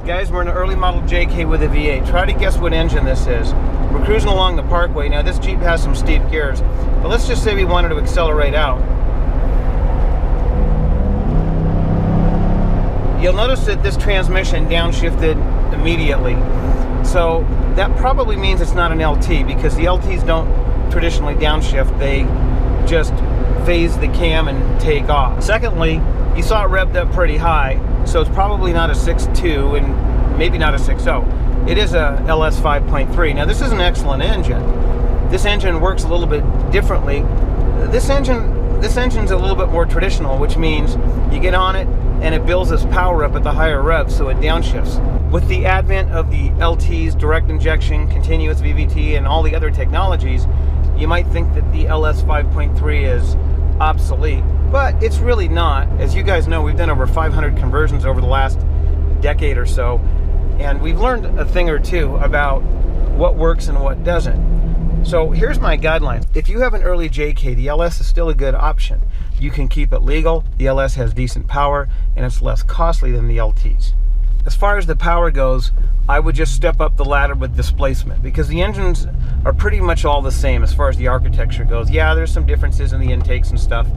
Guys, we're in an early model JK with a V8. Try to guess what engine this is. We're cruising along the parkway. Now this Jeep has some steep gears, but let's just say we wanted to accelerate out. You'll notice that this transmission downshifted immediately. So that probably means it's not an LT, because the LTs don't traditionally downshift. They just phase the cam and take off. Secondly, you saw it revved up pretty high, so it's probably not a 6.2 and maybe not a 6.0. It is a LS 5.3. Now this is an excellent engine. This engine works a little bit differently. This engine's a little bit more traditional, which means you get on it and it builds its power up at the higher rev, so it downshifts. With the advent of the LTs, direct injection, continuous VVT, and all the other technologies, you might think that the LS 5.3 is obsolete, but it's really not. As you guys know, we've done over 500 conversions over the last decade or so, and we've learned a thing or two about what works and what doesn't. So here's my guidelines. If you have an early JK, the LS is still a good option. You can keep it legal, the LS has decent power, and it's less costly than the LTs. As far as the power goes, I would just step up the ladder with displacement, because the engines are pretty much all the same as far as the architecture goes. Yeah, there's some differences in the intakes and stuff,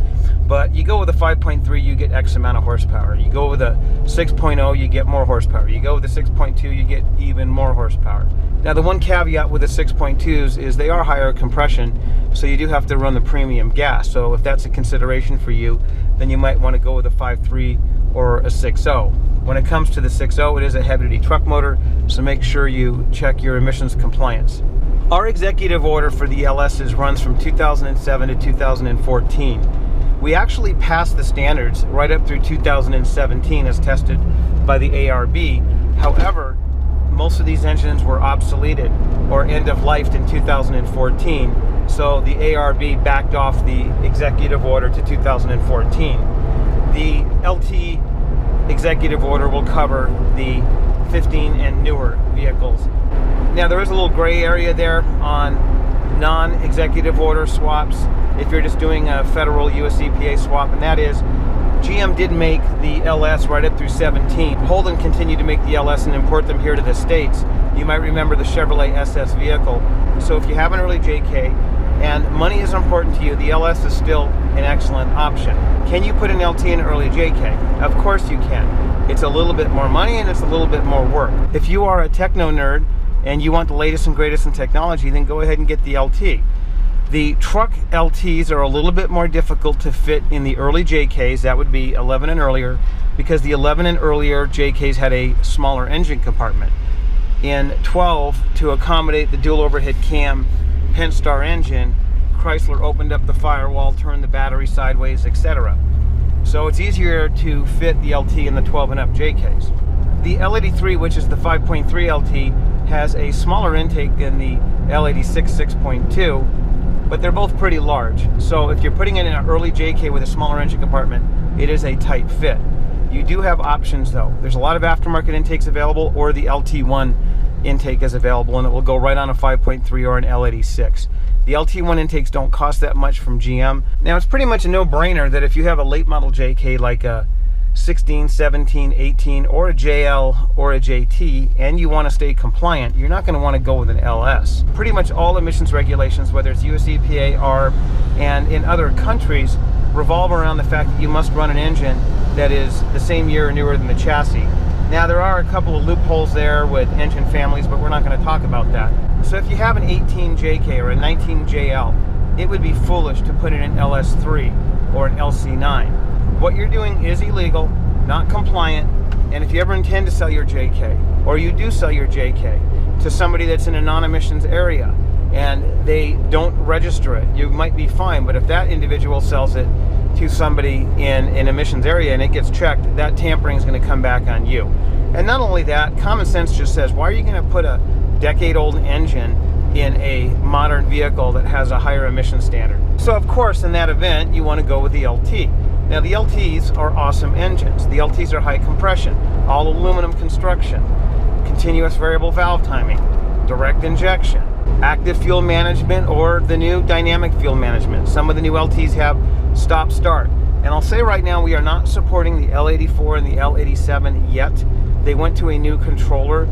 but you go with a 5.3, you get X amount of horsepower. You go with a 6.0, you get more horsepower. You go with a 6.2, you get even more horsepower. Now the one caveat with the 6.2s is they are higher compression, so you do have to run the premium gas. So if that's a consideration for you, then you might want to go with a 5.3 or a 6.0. When it comes to the 6.0, it is a heavy-duty truck motor, so make sure you check your emissions compliance. Our executive order for the LSs runs from 2007 to 2014. We actually passed the standards right up through 2017 as tested by the ARB. However, most of these engines were obsoleted or end-of-lifed in 2014, so the ARB backed off the executive order to 2014. The LT executive order will cover the 15 and newer vehicles. Now there is a little gray area there on non-executive order swaps if you're just doing a federal US EPA swap, and that is GM did make the LS right up through 17. Holden continued to make the LS and import them here to the States. You might remember the Chevrolet SS vehicle. So if you have an early JK and money is important to you, the LS is still an excellent option. Can you put an LT in an early JK? Of course you can. It's a little bit more money and it's a little bit more work. If you are a techno nerd and you want the latest and greatest in technology, then go ahead and get the LT. The truck LTs are a little bit more difficult to fit in the early JKs. That would be 11 and earlier, because the 11 and earlier JKs had a smaller engine compartment. In 12, to accommodate the dual overhead cam Pentastar engine, Chrysler opened up the firewall, turned the battery sideways, etc. So it's easier to fit the LT in the 12 and up JKs. The L83, which is the 5.3 LT, has a smaller intake than the L86 6.2, but they're both pretty large. So if you're putting it in an early JK with a smaller engine compartment, it is a tight fit. You do have options though. There's a lot of aftermarket intakes available, or the LT1 intake is available, and it will go right on a 5.3 or an L86. The LT1 intakes don't cost that much from GM. Now it's pretty much a no-brainer that if you have a late model JK like a 16, 17, 18, or a JL or a JT, and you want to stay compliant, you're not going to want to go with an LS. Pretty much all emissions regulations, whether it's US EPA, ARB, and in other countries, revolve around the fact that you must run an engine that is the same year or newer than the chassis. Now there are a couple of loopholes there with engine families, but we're not going to talk about that. So if you have an 18 JK or a 19 JL, it would be foolish to put in an LS3 or an LC9. What you're doing is illegal, not compliant, and if you ever intend to sell your JK, or you do sell your JK to somebody that's in a non-emissions area and they don't register it, you might be fine. But if that individual sells it to somebody in an emissions area and it gets checked, that tampering is going to come back on you. And not only that, common sense just says, why are you going to put a decade-old engine in a modern vehicle that has a higher emission standard? So of course, in that event, you want to go with the LT. Now the LTs are awesome engines. The LTs are high compression, all aluminum construction, continuous variable valve timing, direct injection, active fuel management, or the new dynamic fuel management. Some of the new LTs have stop start. And I'll say right now, we are not supporting the L84 and the L87 yet. they went to a new controller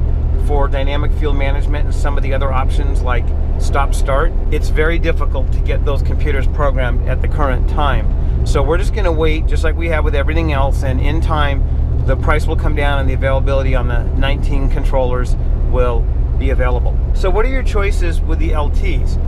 for dynamic fuel management and some of the other options like stop start. It's very difficult to get those computers programmed at the current time. So we're just going to wait, just like we have with everything else, and in time the price will come down and the availability on the 19 controllers will be available. So what are your choices with the LTs?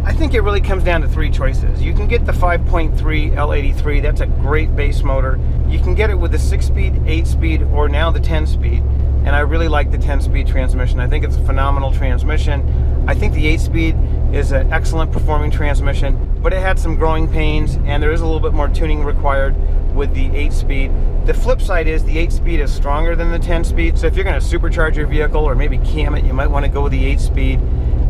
I think it really comes down to three choices. You can get the 5.3 L83, that's a great base motor. You can get it with the 6-speed, 8-speed, or now the 10-speed. And I really like the 10-speed transmission. I think it's a phenomenal transmission. I think the 8-speed is an excellent performing transmission, but it had some growing pains, and there is a little bit more tuning required with the 8-speed. The flip side is the 8-speed is stronger than the 10-speed, so if you're going to supercharge your vehicle or maybe cam it, you might want to go with the 8-speed.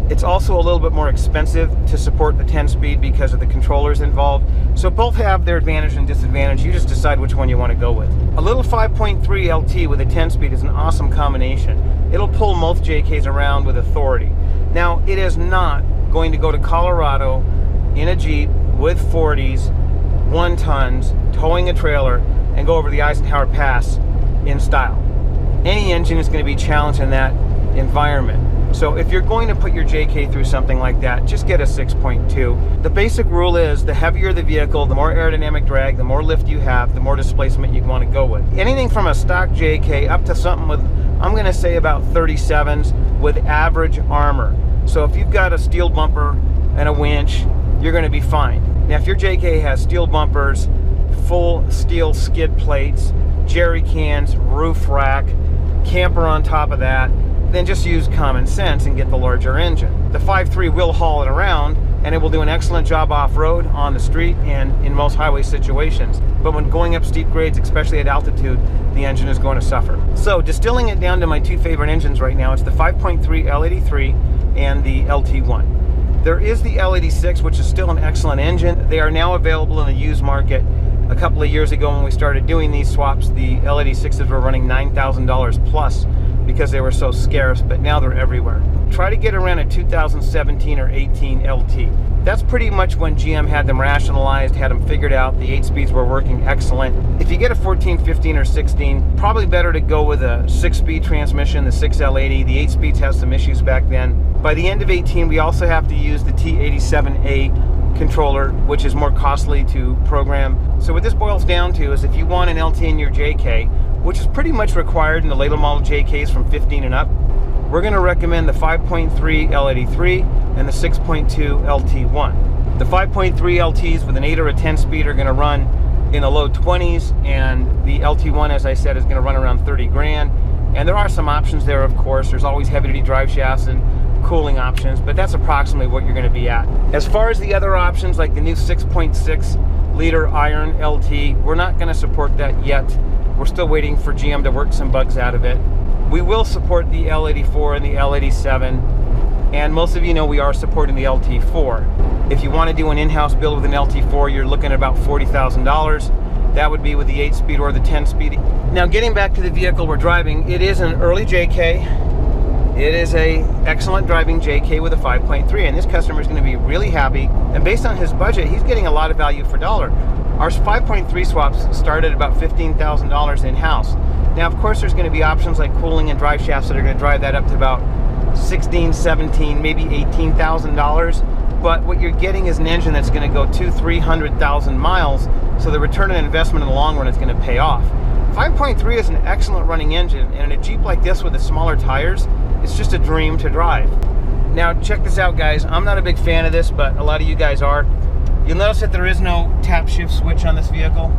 It's also a little bit more expensive to support the 10-speed because of the controllers involved. So both have their advantage and disadvantage. You just decide which one you want to go with. A little 5.3 LT with a 10-speed is an awesome combination. It'll pull most JKs around with authority. Now, it is not going to go to Colorado in a Jeep with 40s, 1 tons, towing a trailer, and go over the Eisenhower Pass in style. Any engine is going to be challenged in that environment. So if you're going to put your JK through something like that, just get a 6.2. The basic rule is the heavier the vehicle, the more aerodynamic drag, the more lift you have, the more displacement you want to go with. Anything from a stock JK up to something with, I'm going to say about 37s with average armor. So if you've got a steel bumper and a winch, you're going to be fine. Now if your JK has steel bumpers, full steel skid plates, jerry cans, roof rack, camper on top of that, then just use common sense and get the larger engine. The 5.3 will haul it around, and it will do an excellent job off-road, on the street, and in most highway situations. But when going up steep grades, especially at altitude, the engine is going to suffer. So distilling it down to my two favorite engines right now, it's the 5.3 L83 and the LT1. There is the L86, which is still an excellent engine. They are now available in the used market. A couple of years ago when we started doing these swaps, the L86s were running $9,000 plus because they were so scarce, but now they're everywhere. Try to get around a 2017 or 18 LT. That's pretty much when GM had them rationalized, had them figured out. The 8-speeds were working excellent. If you get a 14, 15, or 16, probably better to go with a 6-speed transmission, the 6L80. The 8-speeds have some issues back then. By the end of 18, we also have to use the T87A controller, which is more costly to program. So what this boils down to is if you want an LT in your JK, which is pretty much required in the later model JKs from 15 and up, we're going to recommend the 5.3 L83 and the 6.2 LT1. The 5.3 LTs with an 8 or a 10 speed are going to run in the low 20s, and the LT1, as I said, is going to run around 30 grand. And there are some options there, of course. There's always heavy-duty drive shafts and cooling options, but that's approximately what you're going to be at. As far as the other options, like the new 6.6 liter iron LT, we're not going to support that yet. We're still waiting for GM to work some bugs out of it. We will support the L84 and the L87, and most of you know we are supporting the LT4. If you want to do an in-house build with an LT4, you're looking at about $40,000. That would be with the 8-speed or the 10-speed. Now getting back to the vehicle we're driving, it is an early JK. It is a excellent driving JK with a 5.3, and this customer is going to be really happy. And based on his budget, he's getting a lot of value for dollar. Our 5.3 swaps start at about $15,000 in-house. Now, of course, there's going to be options like cooling and drive shafts that are going to drive that up to about $16,000, $17,000, maybe $18,000. But what you're getting is an engine that's going to go 200,000-300,000 miles, so the return on investment in the long run is going to pay off. 5.3 is an excellent running engine, and in a Jeep like this with the smaller tires, it's just a dream to drive. Now, check this out, guys. I'm not a big fan of this, but a lot of you guys are. You'll notice that there is no tap shift switch on this vehicle.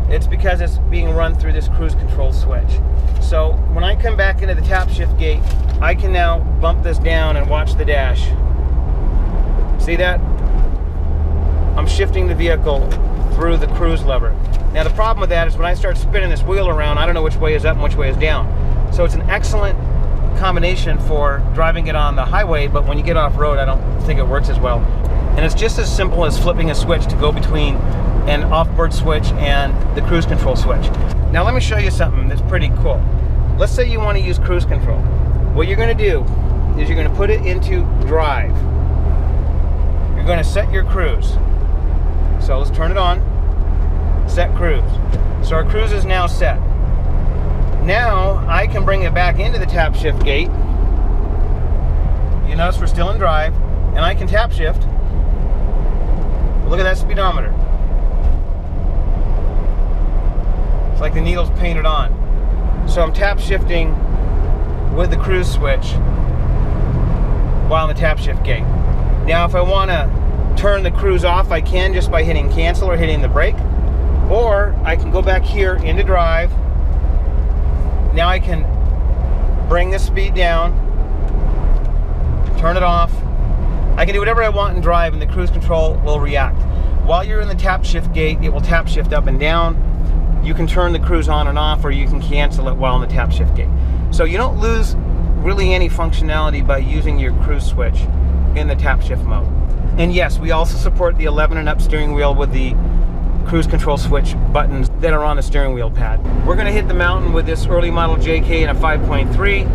It's because it's being run through this cruise control switch. So when I come back into the tap shift gate, I can now bump this down and watch the dash. See that? I'm shifting the vehicle through the cruise lever. Now the problem with that is when I start spinning this wheel around, I don't know which way is up and which way is down. So it's an excellent combination for driving it on the highway, but when you get off-road, I don't think it works as well. And it's just as simple as flipping a switch to go between an off-board switch and the cruise control switch. Now let me show you something that's pretty cool. Let's say you want to use cruise control. What you're going to do is you're going to put it into drive. You're going to set your cruise. So let's turn it on. Set cruise. So our cruise is now set. Now I can bring it back into the tap shift gate. You notice we're still in drive, and I can tap shift. Look at that speedometer. It's like the needle's painted on. So I'm tap shifting with the cruise switch while in the tap shift gate. Now if I want to turn the cruise off, I can just by hitting cancel or hitting the brake. Or I can go back here into drive. Now I can bring the speed down, turn it off. I can do whatever I want in drive and the cruise control will react. While you're in the tap shift gate, it will tap shift up and down. You can turn the cruise on and off, or you can cancel it while in the tap shift gate. So you don't lose really any functionality by using your cruise switch in the tap shift mode. And yes, we also support the 11 and up steering wheel with the cruise control switch buttons that are on the steering wheel pad. We're going to hit the mountain with this early model JK in a 5.3,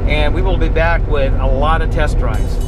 and we will be back with a lot of test drives.